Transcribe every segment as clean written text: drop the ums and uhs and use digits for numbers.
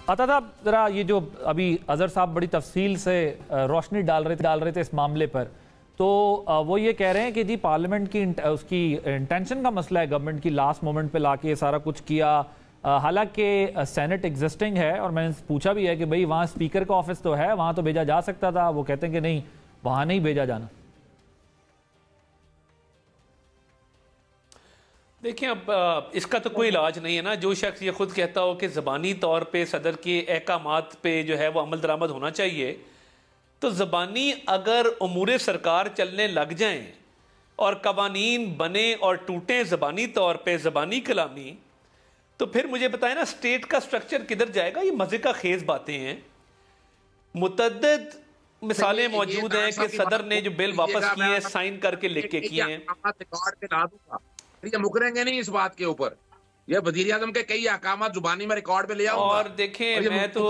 आता था जरा ये जो अभी अजहर साहब बड़ी तफसील से रोशनी डाल रहे थे इस मामले पर, तो वो ये कह रहे हैं कि जी पार्लियामेंट की उसकी इंटेंशन का मसला है, गवर्नमेंट की लास्ट मोमेंट पे लाके सारा कुछ किया। हालांकि सेनेट एग्जिस्टिंग है और मैंने पूछा भी है कि भाई वहाँ स्पीकर का ऑफिस तो है, वहाँ तो भेजा जा सकता था। वो कहते हैं कि नहीं, वहाँ नहीं भेजा जाना। देखिए, अब इसका तो कोई इलाज नहीं है ना। जो शख्स ये खुद कहता हो कि ज़बानी तौर पे सदर के अहकामात पे जो है वो अमल दरामद होना चाहिए, तो ज़बानी अगर उमूरे सरकार चलने लग जाएं और कवानीन बने और टूटें ज़बानी तौर पे, ज़बानी कलामी, तो फिर मुझे बताएं ना स्टेट का स्ट्रक्चर किधर जाएगा। ये मजे का खेज बातें हैं। मुतअद्दिद मिसालें मौजूद हैं कि सदर ने जो बिल वापस किए हैं साइन करके लिख के किए हैं। ये मुकरेंगे नहीं इस बात के ऊपर। ये वजीर आजम के कई अहकाम जुबानी में रिकॉर्ड पे ले आओ। और देखें, मैं तो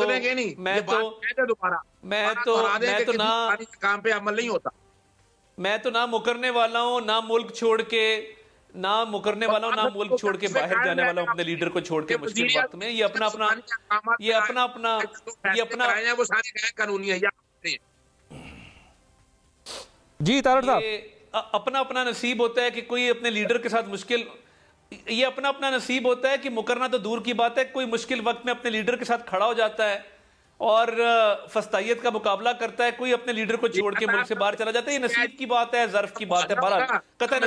काम पे अमल नहीं होता। मैं तो ना मुकरने वाला हूँ, ना मुल्क छोड़ के, ना मुकरने वाला हूँ, ना मुल्क छोड़ के बाहर जाने वाला हूँ अपने लीडर को छोड़ के मुश्किल वक्त में। ये अपना अपना वो सारे गैर कानूनी है। जी तारड़ साहब, अपना अपना नसीब होता है कि कोई अपने लीडर के साथ मुश्किल, ये अपना अपना नसीब होता है कि मुकरना तो दूर की बात है, कोई मुश्किल वक्त में अपने लीडर के साथ खड़ा हो जाता है और फस्तायत का मुकाबला करता है। कोई अपने लीडर को छोड़ के मुल्क से बाहर चला जाता है। ये नसीब की बात है, ज़र्फ की बात है। बहरहाल कतई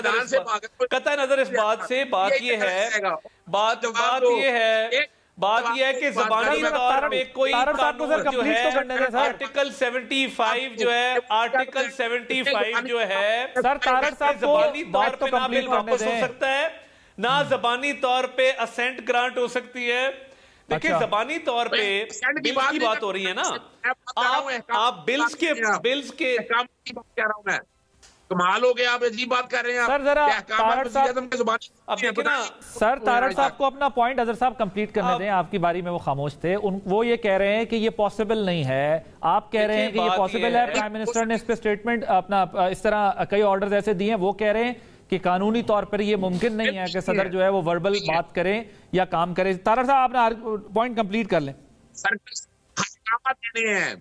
नजर इस बात से बात ये है कि ज़बानी तौर पे कोई कानून जो है आर्टिकल 75 जो है, आर्टिकल 75 जो है, सर तारड़ साहब ज़बानी तौर पे ना बिल वापस हो सकता है, ना ज़बानी तौर पे असेंट ग्रांट हो सकती है। देखिए, ज़बानी तौर पे बिल्स की बात हो रही है ना, आप बिल्स के कमाल हो गया। आप अजीब बात कर रहे हैं सर। जरा तारड़ साहब को अपना पॉइंट अजहर साहब कंप्लीट करने दें। आपकी बारी में वो खामोश थे। वो ये कह रहे हैं कि ये पॉसिबल नहीं है, आप कह रहे हैं कि ये पॉसिबल है। प्राइम मिनिस्टर ने इस पे स्टेटमेंट अपना इस तरह कई ऑर्डर्स ऐसे दिए हैं। वो कह रहे हैं कि कानूनी तौर पर ये मुमकिन नहीं है कि सदर जो है वो वर्बल बात करें या काम करें। तारड़ साहब अपना पॉइंट कंप्लीट कर लें।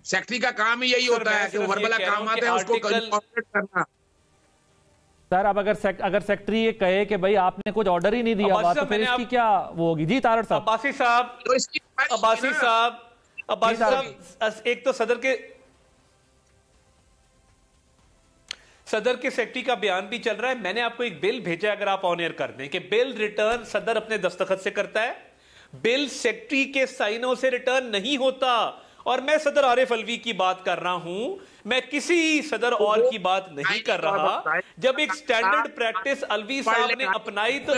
सेक्रेटरी का काम ही यही होता है कि वर्बल काम आते हैं उसको करना। सर अब अगर सेक्रेटरी ये कहे कि भाई आपने कुछ ऑर्डर ही नहीं दिया हुआ, तो फिर इसकी क्या वो होगी? जी तारड़ साहब। अब्बासी साहब, एक तो सदर के सेक्रेटरी का बयान भी चल रहा है। मैंने आपको एक बिल भेजा, अगर आप ऑन एयर कर दें, कि बिल रिटर्न सदर अपने दस्तखत से करता है, बिल सेक्रेटरी के साइनों से रिटर्न नहीं होता। और मैं सदर आरिफ अलवी की बात कर रहा हूं, मैं किसी सदर और की बात नहीं कर रहा। जब एक स्टैंडर्ड प्रैक्टिस अलवी साहब ने अपनाई तो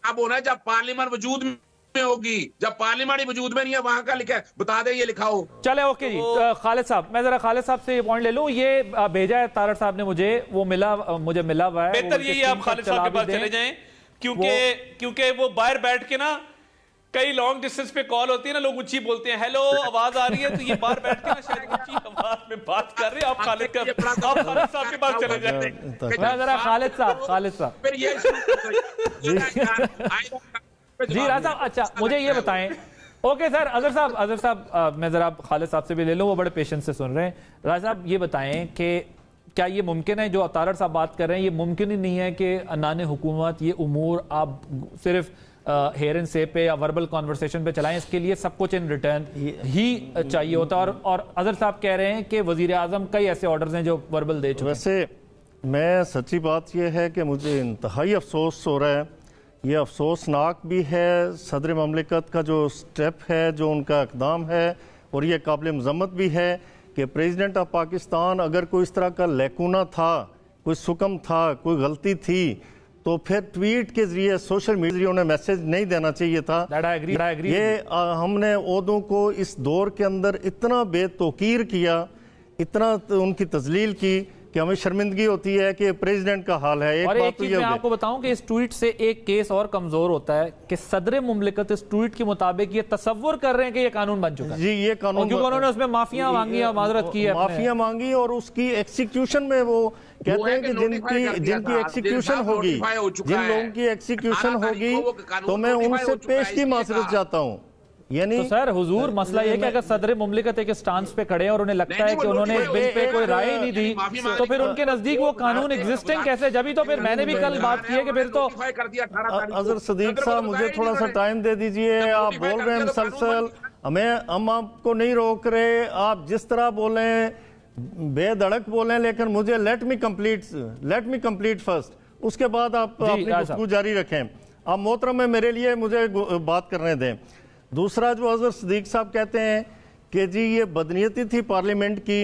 अब होना जब पार्लियामेंट वजूद में होगी। जब पार्लियामेंट वजूद में नहीं है, वहां का लिखा है, बता दें, ये लिखा हो। चले ओके जी। खालिद साहब, मैं जरा खालिद साहब से ये पॉइंट ले लूं। ये भेजा है तारड़ साहब ने मुझे, वो मुझे मिला हुआ है। बेहतर यही आप खालिद साहब के पास चले जाएं, क्योंकि वो बाहर बैठ के ना, कई लॉन्ग डिस्टेंस पे कॉल होती है ना, लोग ऊंची बोलते हैं, हेलो आवाज आ रही है, तो ये बाहर बैठ के ना शायद ऊंची आवाज में बात कर रहे हैं। आप खालिद साहब के पास चले जाते हैं। मैं जरा खालिद साहब जी राजा, अच्छा मुझे ये बताएं। ओके सर, अजहर साहब मैं जरा खालिद साहब से भी ले लूं, वो बड़े पेशेंस से सुन रहे हैं। राजा साहब ये बताएं कि क्या ये मुमकिन है, जो तारड़ साहब बात कर रहे हैं, ये मुमकिन ही नहीं है कि अनाने हुकूमत ये उमूर आप सिर्फ हेयर एंड से पे या वर्बल कॉन्वर्सेशन पे चलाएं, इसके लिए सब कुछ इन रिटर्न ही चाहिए होता है। और अजहर साहब कह रहे हैं कि वजीर आजम कई ऐसे ऑर्डर्स हैं जो वर्बल दे चुके हैं। वैसे मैं सच्ची बात यह है कि मुझे इंतहाई अफसोस हो रहा है। ये अफसोसनाक भी है, सदर ममलिकत का जो स्टेप है, जो उनका इक़दाम है, और ये काबिल मज़म्मत भी है कि प्रेसिडेंट ऑफ पाकिस्तान अगर कोई इस तरह का लैकुना था, कोई सुकम था, कोई गलती थी, तो फिर ट्वीट के जरिए, सोशल मीडिया उन्हें मैसेज नहीं देना चाहिए था। ये हमने ओहदों को इस दौर के अंदर इतना बेतौकीर किया, इतना उनकी तजलील की कि हमें शर्मिंदगी होती है कि प्रेसिडेंट का हाल है। एक बात तो ये मैं आपको बताऊं कि इस ट्वीट से एक केस और कमजोर होता है कि सदर मुमलिकत इस ट्वीट के मुताबिक ये तस्वुर कर रहे हैं कि ये कानून बन चुका है। जी, ये कानून, क्योंकि उन्होंने उसमें माफिया मांगी और माजरत की है, माफिया मांगी, और उसकी एक्सिक्यूशन में वो कहते हैं कि जिनकी एक्सिक्यूशन होगी, जिन लोगों की एक्सिक्यूशन होगी, तो मैं उनसे पेश की माजरत चाहता हूँ। यानी तो सर हुजूर मसला ये कि अगर सदर मुमलिकत एक स्टांस पे खड़े और उन्हें लगता है कि उन्होंने इस बिल पे कोई राय नहीं दी, तो फिर उनके नजदीक वो कानून एग्जिस्टिंग कैसे? जब ही तो फिर मैंने भी कल बात की है कि फिर तो अजहर सदीक साहब मुझे थोड़ा सा टाइम दे दीजिए। आप बोल रहे हैं मुसलसल, हम आपको नहीं रोक रहे, आप जिस तरह बोले बेधड़क बोले, लेकिन मुझे लेट मी कंप्लीट फर्स्ट, उसके बाद आप अपनी गुफ्तगू जारी रखें। आप मोहतरम में मेरे लिए मुझे बात करने दें। दूसरा जो अजहर सदीक साहब कहते हैं कि जी ये बदनीयती थी पार्लियामेंट की,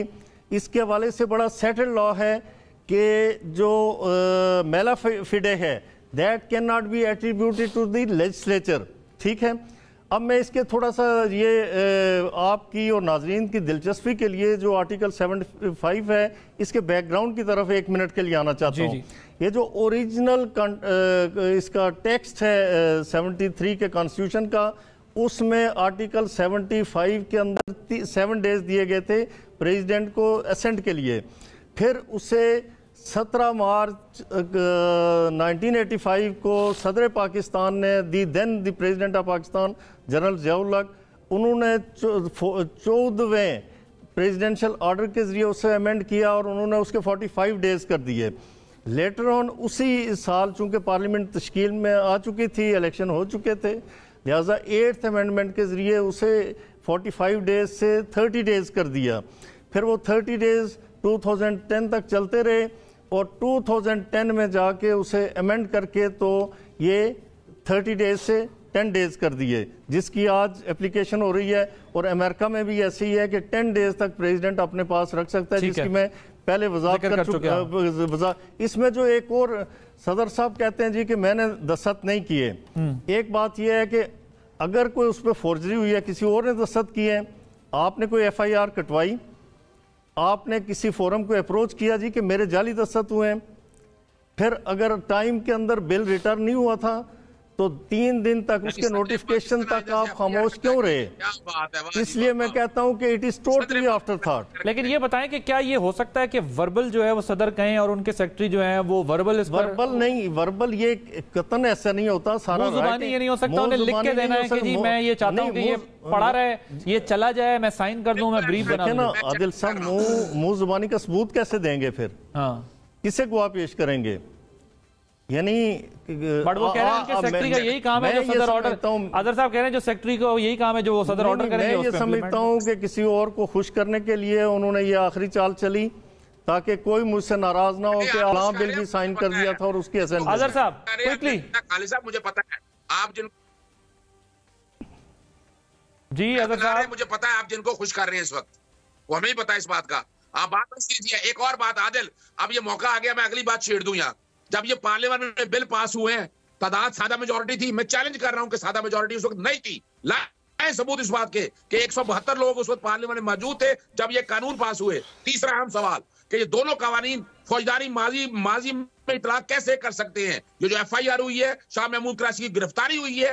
इसके हवाले से बड़ा सेटल्ड लॉ है कि जो मेला फिडे है that can not be attributed to the legislature. ठीक है, अब मैं इसके थोड़ा सा ये आपकी और नाजरीन की दिलचस्पी के लिए जो आर्टिकल 75 है इसके बैकग्राउंड की तरफ 1 मिनट के लिए आना चाहता हूँ। ये जो ओरिजिनल इसका टेक्स्ट है 73 के कॉन्स्टिट्यूशन का, उसमें आर्टिकल 75 के अंदर 7 डेज दिए गए थे प्रेसिडेंट को असेंट के लिए। फिर उसे 17 मार्च 1985 को सदर पाकिस्तान ने then the president of Pakistan general Ziaul Haq, उन्होंने 14वें प्रेसिडेंशियल ऑर्डर के जरिए उसे अमेंड किया और उन्होंने उसके 45 डेज कर दिए। लेटर ऑन उसी साल चूंकि पार्लियामेंट तश्कील में आ चुकी थी, इलेक्शन हो चुके थे, लिहाजा 8th अमेंडमेंट के जरिए उसे 45 डेज से 30 डेज कर दिया। फिर वो 30 डेज 2010 तक चलते रहे और 2010 में जाके उसे अमेंड करके तो ये 30 डेज से 10 डेज कर दिए, जिसकी आज एप्लीकेशन हो रही है। और अमेरिका में भी ऐसे ही है कि 10 डेज तक प्रेसिडेंट अपने पास रख सकता है, जिसकी मैं पहले वजाहत कर चुका। इसमें जो एक और सदर साहब कहते हैं जी कि मैंने दस्तखत नहीं किए, एक बात यह है कि अगर कोई उस पर फोर्जरी हुई है, किसी और ने दस्तखत किए हैं, आपने कोई FIR कटवाई, आपने किसी फोरम को अप्रोच किया जी कि मेरे जाली दस्तखत हुए हैं, फिर अगर टाइम के अंदर बिल रिटर्न नहीं हुआ था तो 3 दिन तक उसके नोटिफिकेशन तक आप खामोश क्यों रहे? इसलिए मैं कहता हूं कि it is totally after thought. लेकिन ये बताएं कि क्या ये हो सकता है कि वर्बल जो है वो सदर कहें और उनके सेक्रेटरी जो है वो वर्बल नहीं, वर्बल ये कतन ऐसा नहीं होता। सारा जुबानी ये नहीं हो सकता, उन्हें लिख के देना है कि जी मैं ये चाहता हूं कि ये पढ़ा रहे, ये चला जाए, मैं साइन कर दूं, मैं ब्रीफ बना दूं। आदिल साहब मुंह जुबानी का सबूत कैसे देंगे? फिर किसे गवाह पेश करेंगे? यानी बट वो कह रहे हैं कि सेक्रेटरी का यही काम है जो सदर ऑर्डर, अदर साहब कह रहे हैं जो सेक्रेटरी को यही काम है जो वो सदर ऑर्डर करेंगे। मैं ये समझता हूं कि किसी और को खुश करने के लिए उन्होंने ये आखिरी चाल चली ताकि कोई मुझसे नाराज ना हो कि आलाम बिल भी साइन कर दिया था और उसकी असेंबली। अदर साहब क्विकली। खालिद साहब मुझे पता है आप जिन जी अदर साहब मुझे पता है आप जिनको खुश कर रहे हैं इस वक्त, वो हमें ही पता है इस बात का। आप बात कीजिए। एक और बात आदिल, अब ये मौका आ गया मैं अगली बात छेड़ दूं। यहाँ जब ये पार्लियामेंट में बिल पास हुए हैं, तादाद सादा मेजोरिटी थी, मैं चैलेंज कर रहा हूं कि सादा मेजोरिटी उस वक्त नहीं थी। लाए सबूत इस बात के कि 172 लोग उस वक्त पार्लियामेंट में मौजूद थे जब ये कानून पास हुए। तीसरा अहम सवाल कि ये दोनों कवानीन फौजदारी माजी में इतलाक कैसे कर सकते हैं? ये जो FIR हुई है, शाह महमूद कराची की गिरफ्तारी हुई है,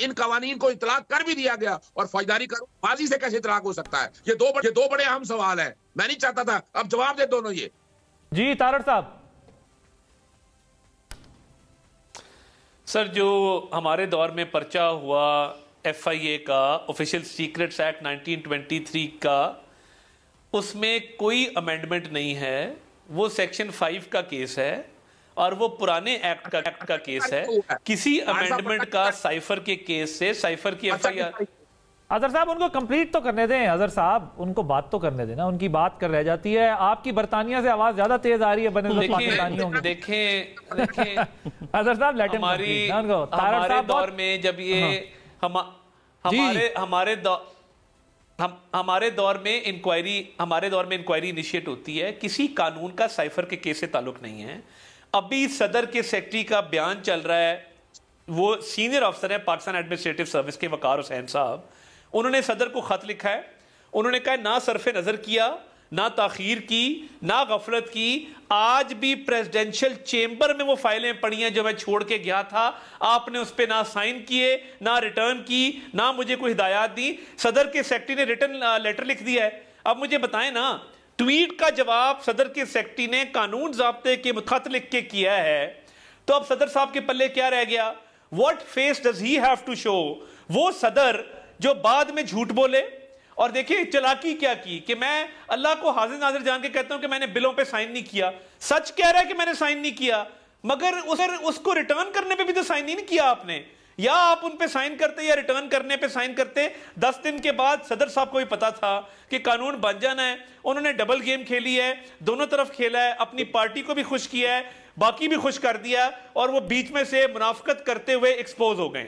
इन कवानीन को इतलाक कर भी दिया गया और फौजदारी कानून माजी से कैसे इतलाक हो सकता है? ये दो बड़े अहम सवाल है। मैं नहीं चाहता था, अब जवाब दे दोनों ये। जी तारड़ साहब। सर जो हमारे दौर में पर्चा हुआ FIA का, ऑफिशियल सीक्रेट्स एक्ट 1923 का, उसमें कोई अमेंडमेंट नहीं है। वो सेक्शन 5 का केस है और वो पुराने एक्ट का केस है। किसी अमेंडमेंट का साइफर के केस से साइफर की FIR। अजहर साहब उनको कंप्लीट तो करने दें, अजहर साहब उनको बात तो करने देना, उनकी बात कर रह जाती है। आपकी बरतानिया से आवाज ज्यादा तेज आ रही है देखें अजहर साहब हमारे दौर में जब ये हमारे दौर में इंक्वायरी इनिशिएट होती है, किसी कानून का साइफर के केस से ताल्लुक नहीं है। अभी सदर के सेक्रेटरी का बयान चल रहा है, वो सीनियर अफसर है पाकिस्तान एडमिनिस्ट्रेटिव सर्विस के वकार हुसैन साहब, उन्होंने सदर को खत लिखा है। उन्होंने कहा ना सरफे नजर किया, ना ताखीर की, ना गफलत की। आज भी प्रेसिडेंशियल चेंबर में वो फाइलें पड़ी हैं जो मैं छोड़ के गया था, आपने उस पर ना साइन किए, ना रिटर्न की, ना मुझे कोई हिदायत दी। सदर के सेक्रेटरी ने रिटर्न लेटर लिख दिया है। अब मुझे बताएं ना, ट्वीट का जवाब सदर के सेक्रेटरी ने कानून ज़ाब्ते के खत लिख के किया है, तो अब सदर साहब के पल्ले क्या रह गया? What face does he have to show? वो सदर जो बाद में झूठ बोले। और देखिए चालाकी क्या की कि मैं अल्लाह को हाजिर नाजिर जान के कहता हूं कि मैंने बिलों पे साइन नहीं किया, सच कह रहा है कि मैंने साइन नहीं किया, मगर उसको रिटर्न करने पे भी तो साइन नहीं किया आपने। या आप उन पे साइन करते या रिटर्न करने पे साइन करते। 10 दिन के बाद सदर साहब को भी पता था कि कानून बन जाना है, उन्होंने डबल गेम खेली है, दोनों तरफ खेला है, अपनी पार्टी को भी खुश किया है, बाकी भी खुश कर दिया, और वो बीच में से मुनाफिकत करते हुए एक्सपोज हो गए।